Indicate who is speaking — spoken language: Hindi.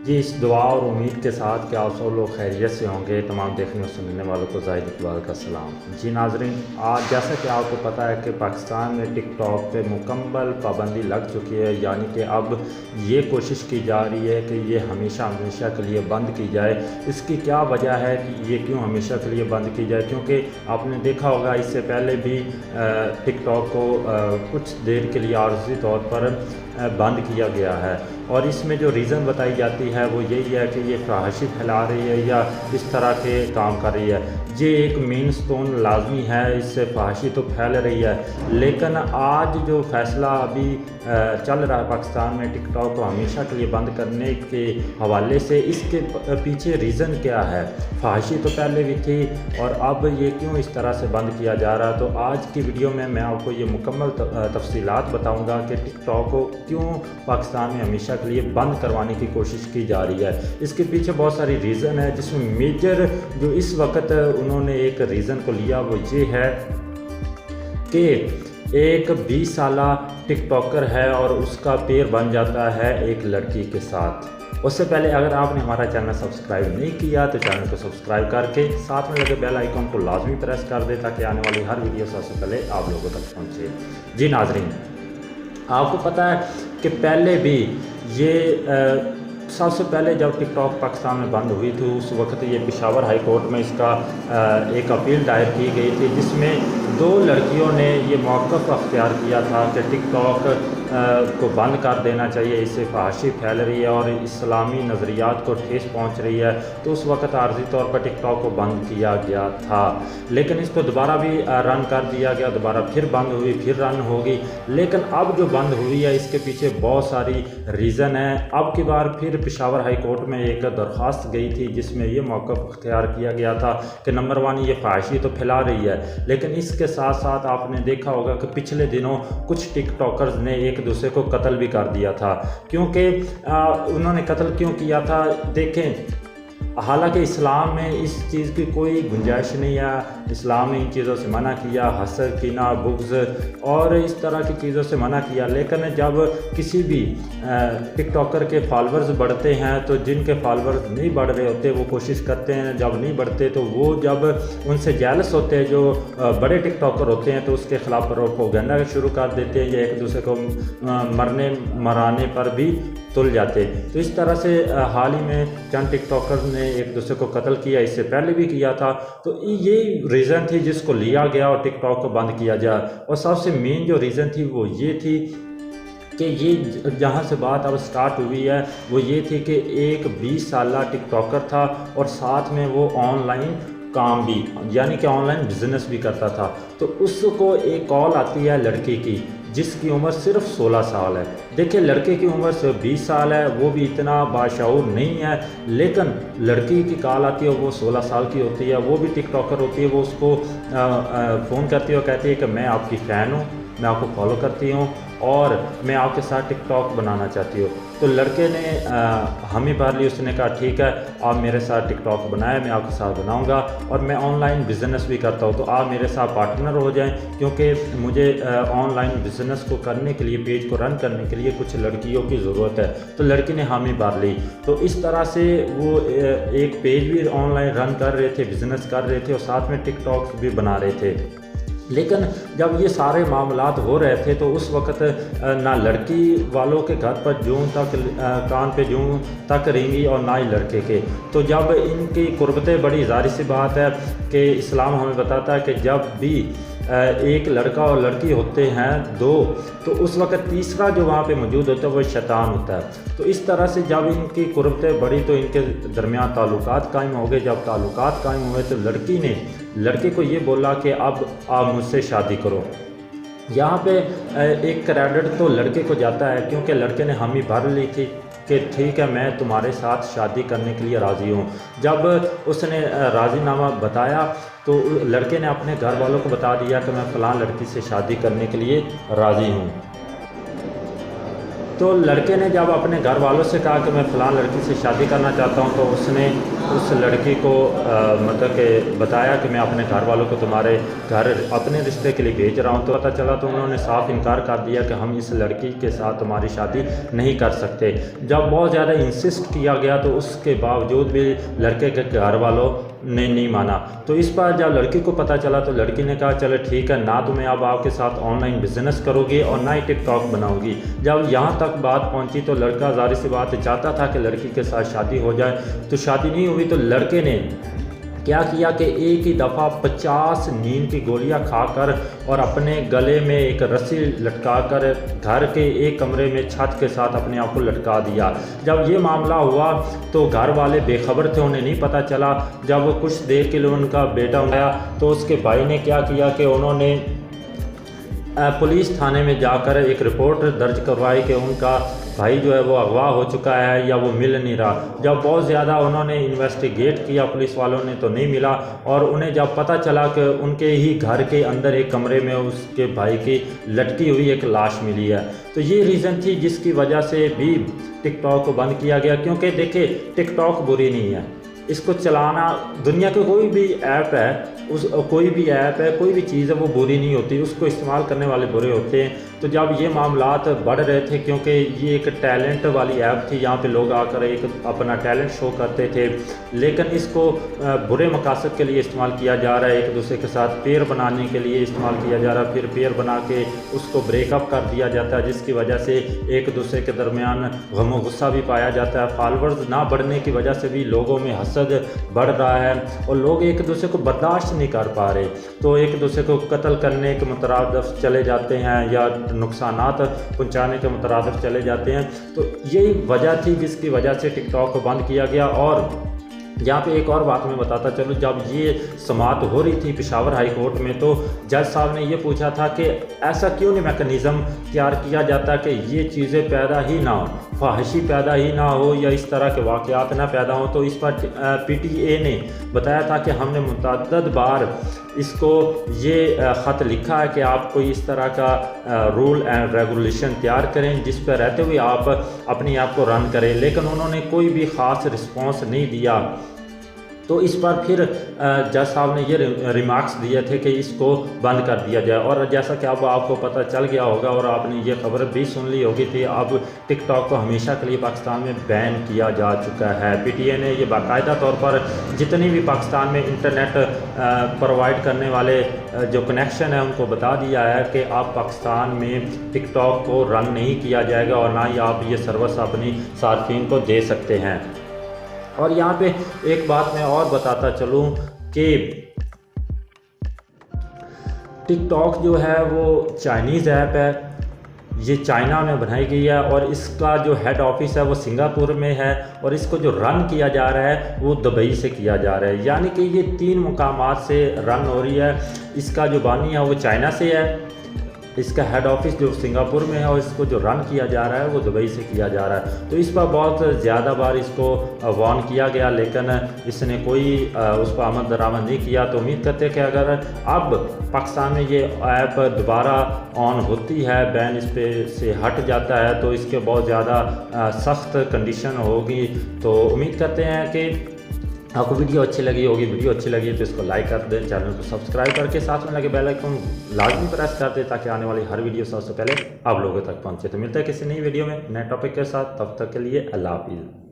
Speaker 1: जी, इस दुआ और उम्मीद के साथ कि आप सब लोग खैरियत से होंगे। तमाम देखने और सुनने वालों को ज़ाहिद इकबाल का सलाम। जी नाज़रीन, आज जैसा कि आपको पता है कि पाकिस्तान में टिकटॉक पे मुकम्मल पाबंदी लग चुकी है, यानी कि अब ये कोशिश की जा रही है कि ये हमेशा हमेशा के लिए बंद की जाए। इसकी क्या वजह है कि ये क्यों हमेशा के लिए बंद की जाए? क्योंकि आपने देखा होगा इससे पहले भी टिकटॉक को कुछ देर के लिए आर्जी तौर पर बंद किया गया है, और इसमें जो रीज़न बताई जाती है वो यही है कि ये फहाशी फैला रही है या इस तरह के काम कर रही है। ये एक मेन स्टोन लाजमी है, इससे फहाशी तो फैल रही है, लेकिन आज जो फ़ैसला अभी चल रहा है पाकिस्तान में टिकटॉक को हमेशा के लिए बंद करने के हवाले से, इसके पीछे रीज़न क्या है? फहाशी तो पहले भी थी और अब ये क्यों इस तरह से बंद किया जा रहा है? तो आज की वीडियो में मैं आपको ये मुकम्मल तफसीलात बताऊँगा कि टिकटॉक को क्यों पाकिस्तान में हमेशा के लिए बंद करवाने की कोशिश की जा रही है। इसके पीछे बहुत सारी रीज़न है, जिसमें मेजर जो इस वक्त उन्होंने एक रीज़न को लिया वो ये है कि एक 20 साला टिकटॉकर है और उसका पेयर बन जाता है एक लड़की के साथ। उससे पहले अगर आपने हमारा चैनल सब्सक्राइब नहीं किया तो चैनल को सब्सक्राइब करके साथ में लगे बेल आइकन को लाजमी प्रेस कर दे, ताकि आने वाली हर वीडियो सबसे पहले आप लोगों तक पहुँचे। जी नाजरीन, आपको पता है कि पहले भी ये सबसे पहले जब टिकटॉक पाकिस्तान में बंद हुई थी उस वक्त ये पेशावर हाई कोर्ट में इसका एक अपील दायर की गई थी, जिसमें 2 लड़कियों ने ये मौक़िफ़ अख्तियार किया था कि टिकटॉक को बंद कर देना चाहिए, इससे फहाशी फैल रही है और इस्लामी नज़रियात को ठेस पहुंच रही है। तो उस वक्त आर्जी तौर पर टिकटॉक को बंद किया गया था, लेकिन इसको दोबारा भी रन कर दिया गया, दोबारा फिर बंद हुई, फिर रन होगी। लेकिन अब जो बंद हुई है इसके पीछे बहुत सारी रीज़न है। अब की बार फिर पेशावर हाई कोर्ट में एक दरख्वास्त गई थी, जिसमें यह मौक़िफ़ अख्तियार किया गया था कि नंबर 1 ये फहाशी तो फैला रही है, लेकिन इसके साथ साथ आपने देखा होगा कि पिछले दिनों कुछ टिकटॉकर्स ने एक दूसरे को कत्ल भी कर दिया था। क्योंकि उन्होंने कत्ल क्यों किया था? देखें, हालांकि इस्लाम में इस चीज़ की कोई गुंजाइश नहीं है। इस्लाम ने इन चीज़ों से मना किया, हसद, कीना, बुग़्ज़ और इस तरह की चीज़ों से मना किया। लेकिन जब किसी भी टिकटॉकर के फॉलोअर्स बढ़ते हैं तो जिनके फॉलोअर्स नहीं बढ़ रहे होते वो कोशिश करते हैं, जब नहीं बढ़ते तो वो जब उनसे जेलस होते हैं जो बड़े टिकटॉकर होते हैं तो उसके ख़िलाफ़ प्रोपेगेंडा शुरू कर देते हैं या एक दूसरे को मरने मराने पर भी तुल जाते। तो इस तरह से हाल ही में चंद टिकटॉकर्स ने एक दूसरे को कत्ल किया, इससे पहले भी किया था। तो ये रीज़न थी जिसको लिया गया और टिकटॉक को बंद किया जाए। और सबसे मेन जो रीज़न थी वो ये थी कि ये जहाँ से बात अब स्टार्ट हुई है वो ये थी कि एक 20 साला टिकटॉकर था और साथ में वो ऑनलाइन काम भी, यानी कि ऑनलाइन बिजनेस भी करता था। तो उसको एक कॉल आती है लड़के की जिसकी उम्र सिर्फ 16 साल है। देखिए, लड़के की उम्र सिर्फ 20 साल है, वो भी इतना बाशऊर नहीं है, लेकिन लड़की की कॉल आती है, वो 16 साल की होती है, वो भी टिकटॉकर होती है। वो उसको फ़ोन करती है और कहती है कि मैं आपकी फ़ैन हूँ, मैं आपको फॉलो करती हूँ और मैं आपके साथ टिकटॉक बनाना चाहती हूँ। तो लड़के ने हामी भर ली, उसने कहा ठीक है, आप मेरे साथ टिकटॉक बनाएं, मैं आपके साथ बनाऊंगा और मैं ऑनलाइन बिज़नेस भी करता हूँ, तो आप मेरे साथ पार्टनर हो जाएं, क्योंकि मुझे ऑनलाइन बिज़नेस को करने के लिए, पेज को रन करने के लिए कुछ लड़कियों की ज़रूरत है। तो लड़की ने हामी भर ली। तो इस तरह से वो एक पेज भी ऑनलाइन रन कर रहे थे, बिज़नेस कर रहे थे और साथ में टिकटॉक भी बना रहे थे। लेकिन जब ये सारे मामलात हो रहे थे तो उस वक्त ना लड़की वालों के घर पर जूं तक कान पे जूं तक रेंगी और ना ही लड़के के। तो जब इनकी कुर्बतें बड़ी, ज़ाहिर सी बात है कि इस्लाम हमें बताता है कि जब भी एक लड़का और लड़की होते हैं 2, तो उस वक्त तीसरा जो वहाँ पे मौजूद होता है वो शैतान होता है। तो इस तरह से जब इनकी कुर्बतें बढ़ी तो इनके दरमियान ताल्लुकात कायम हो गए। जब ताल्लुकात कायम हुए तो लड़की ने लड़के को ये बोला कि अब आप मुझसे शादी करो। यहाँ पे एक क्रेडिट तो लड़के को जाता है, क्योंकि लड़के ने हामी भर ली थी कि ठीक है, मैं तुम्हारे साथ शादी करने के लिए राज़ी हूँ। जब उसने राज़ीनामा बताया तो लड़के ने अपने घर वालों को बता दिया कि मैं फ़लाँ लड़की से शादी करने के लिए राज़ी हूँ। तो लड़के ने जब अपने घर वालों से कहा कि मैं फ़लाँ लड़की से शादी करना चाहता हूँ, तो उसने उस लड़की को मतलब कि बताया कि मैं अपने घर वालों को तुम्हारे घर अपने रिश्ते के लिए भेज रहा हूँ। तो पता चला तो उन्होंने साफ इनकार कर दिया कि हम इस लड़की के साथ तुम्हारी शादी नहीं कर सकते। जब बहुत ज़्यादा इंसिस्ट किया गया तो उसके बावजूद भी लड़के के घर वालों ने नहीं माना। तो इस पर जब लड़की को पता चला तो लड़की ने कहा चलो ठीक है, ना तो मैं अब आपके साथ ऑनलाइन बिजनेस करूँगी और ना ही टिकटॉक बनाऊँगी। जब यहाँ तक बात पहुँची तो लड़का ज़ाहिर सी बात चाहता था कि लड़की के साथ शादी हो जाए, तो शादी नहीं हुई। तो लड़के ने क्या किया कि एक ही दफ़ा 50 नींद की गोलियां खाकर और अपने गले में एक रस्सी लटकाकर घर के एक कमरे में छत के साथ अपने आप को लटका दिया। जब ये मामला हुआ तो घर वाले बेखबर थे, उन्हें नहीं पता चला। जब कुछ देर के लिए उनका बेटा आया तो उसके भाई ने क्या किया कि उन्होंने पुलिस थाने में जाकर एक रिपोर्ट दर्ज करवाई कि उनका भाई जो है वो अगवा हो चुका है या वो मिल नहीं रहा। जब बहुत ज़्यादा उन्होंने इन्वेस्टिगेट किया पुलिस वालों ने तो नहीं मिला, और उन्हें जब पता चला कि उनके ही घर के अंदर एक कमरे में उसके भाई की लटकी हुई एक लाश मिली है। तो ये रीज़न थी जिसकी वजह से भी टिकटॉक को बंद किया गया। क्योंकि देखिए टिकटॉक बुरी नहीं है, इसको चलाना, दुनिया के कोई भी ऐप है, कोई भी ऐप है, कोई भी चीज़ है वो बुरी नहीं होती, उसको इस्तेमाल करने वाले बुरे होते हैं। तो जब ये मामलात बढ़ रहे थे, क्योंकि ये एक टैलेंट वाली ऐप थी, यहाँ पे लोग आकर एक अपना टैलेंट शो करते थे, लेकिन इसको बुरे मकासद के लिए इस्तेमाल किया जा रहा है। एक दूसरे के साथ पेयर बनाने के लिए इस्तेमाल किया जा रहा है, फिर पेयर बना के उसको ब्रेकअप कर दिया जाता है, जिसकी वजह से एक दूसरे के दरमियान गम गुस्सा भी पाया जाता है। फॉलोअर्स ना बढ़ने की वजह से भी लोगों में हसद बढ़ रहा है और लोग एक दूसरे को बर्दाश्त नहीं कर पा रहे, तो एक दूसरे को कत्ल करने के मुतरादिफ चले जाते हैं या नुकसानात पहुंचाने के मुतरादिफ चले जाते हैं। तो यही वजह थी जिसकी वजह से टिकटॉक को बंद किया गया। और यहाँ पे एक और बात मैं बताता चलूँ, जब ये समाअत हो रही थी पेशावर हाई कोर्ट में, तो जज साहब ने ये पूछा था कि ऐसा क्यों नहीं मैकेनिज़्म तैयार किया जाता कि ये चीज़ें पैदा ही ना हो, फाहिशी पैदा ही ना हो या इस तरह के वाक़यात ना पैदा हो। तो इस पर PTA ने बताया था कि हमने मुतअद्दिद बार इसको ये ख़त लिखा है कि आप कोई इस तरह का रूल एंड रेगुलेशन तैयार करें जिस पर रहते हुए आप अपने आप को रन करें, लेकिन उन्होंने कोई भी ख़ास रिस्पॉन्स नहीं दिया। तो इस पर फिर जज साहब ने ये रिमार्क्स दिए थे कि इसको बंद कर दिया जाए। और जैसा कि अब आपको पता चल गया होगा और आपने ये खबर भी सुन ली होगी थी, अब टिकटॉक को हमेशा के लिए पाकिस्तान में बैन किया जा चुका है। PTA ने ये बाकायदा तौर पर जितनी भी पाकिस्तान में इंटरनेट प्रोवाइड करने वाले जो कनेक्शन है उनको बता दिया है कि आप पाकिस्तान में टिकटॉक को रन नहीं किया जाएगा और ना ही आप ये सर्विस अपनी सार्फिन को दे सकते हैं। और यहाँ पे एक बात मैं और बताता चलूँ कि टिकटॉक जो है वो चाइनीज़ ऐप है, ये चाइना में बनाई गई है और इसका जो हेड ऑफिस है वो सिंगापुर में है और इसको जो रन किया जा रहा है वो दुबई से किया जा रहा है। यानी कि ये 3 मुकामात से रन हो रही है। इसका जो बानी है वो चाइना से है, इसका हेड ऑफिस जो सिंगापुर में है और इसको जो रन किया जा रहा है वो दुबई से किया जा रहा है। तो इस पर बहुत ज़्यादा बार इसको वार्न किया गया, लेकिन इसने कोई उस पर अमल दरामद नहीं किया। तो उम्मीद करते हैं कि अगर अब पाकिस्तान में ये ऐप दोबारा ऑन होती है, बैन इस पे से हट जाता है, तो इसके बहुत ज़्यादा सख्त कंडीशन होगी। तो उम्मीद करते हैं कि आपको वीडियो अच्छी लगी होगी। वीडियो अच्छी लगी तो इसको लाइक कर दें, चैनल को सब्सक्राइब करके साथ में लगे बेल आइकन लाजमी प्रेस कर दें ताकि आने वाली हर वीडियो सबसे पहले आप लोगों तक पहुंचे। तो मिलता है किसी नई वीडियो में नए टॉपिक के साथ, तब तक के लिए अल्लाह हाफिज़।